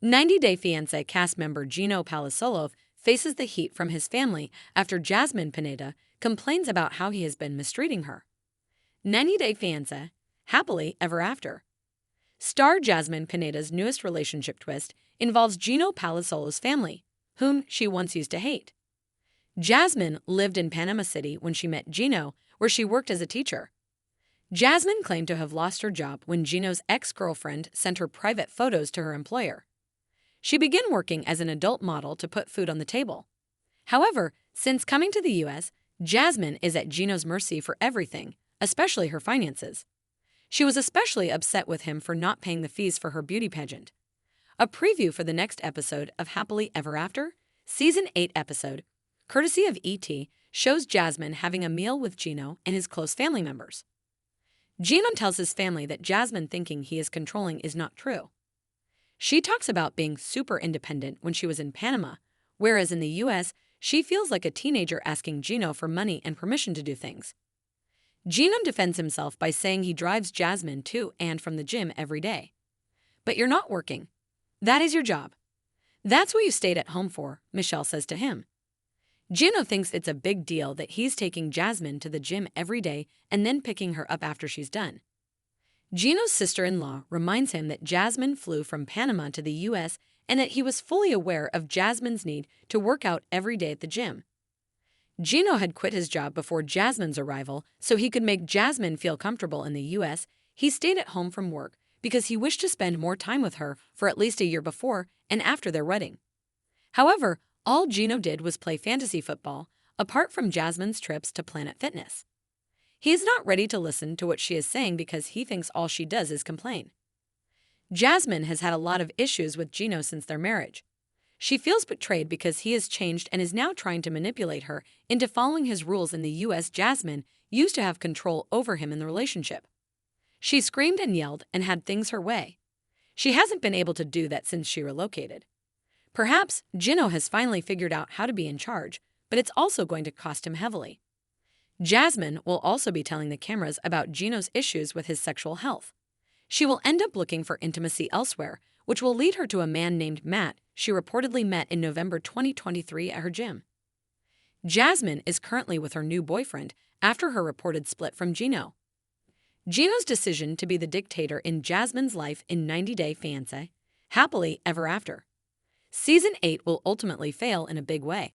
90 Day Fiancé cast member Gino faces the heat from his family after Jasmine Pineda complains about how he has been mistreating her. 90 Day Fiancé, happily ever after. Star Jasmine Pineda's newest relationship twist involves Gino family, whom she once used to hate. Jasmine lived in Panama City when she met Gino, where she worked as a teacher. Jasmine claimed to have lost her job when Gino's ex-girlfriend sent her private photos to her employer. She began working as an adult model to put food on the table. However, since coming to the U.S., Jasmine is at Gino's mercy for everything, especially her finances. She was especially upset with him for not paying the fees for her beauty pageant. A preview for the next episode of Happily Ever After, Season 8 episode, courtesy of ET, shows Jasmine having a meal with Gino and his close family members. Gino tells his family that Jasmine thinking he is controlling is not true. She talks about being super independent when she was in Panama, whereas in the U.S., she feels like a teenager asking Gino for money and permission to do things. Gino defends himself by saying he drives Jasmine to and from the gym every day. But you're not working. That is your job. That's what you stayed at home for, Michelle says to him. Gino thinks it's a big deal that he's taking Jasmine to the gym every day and then picking her up after she's done. Gino's sister-in-law reminds him that Jasmine flew from Panama to the U.S. and that he was fully aware of Jasmine's need to work out every day at the gym. Gino had quit his job before Jasmine's arrival so he could make Jasmine feel comfortable in the U.S. He stayed at home from work because he wished to spend more time with her for at least a year before and after their wedding. However, all Gino did was play fantasy football, apart from Jasmine's trips to Planet Fitness. He is not ready to listen to what she is saying because he thinks all she does is complain. Jasmine has had a lot of issues with Gino since their marriage. She feels betrayed because he has changed and is now trying to manipulate her into following his rules in the U.S. Jasmine used to have control over him in the relationship. She screamed and yelled and had things her way. She hasn't been able to do that since she relocated. Perhaps Gino has finally figured out how to be in charge, but it's also going to cost him heavily. Jasmine will also be telling the cameras about Gino's issues with his sexual health. She will end up looking for intimacy elsewhere, which will lead her to a man named Matt she reportedly met in November 2023 at her gym. Jasmine is currently with her new boyfriend after her reported split from Gino. Gino's decision to be the dictator in Jasmine's life in 90 Day Fiancé, Happily Ever After. Season 8 will ultimately fail in a big way.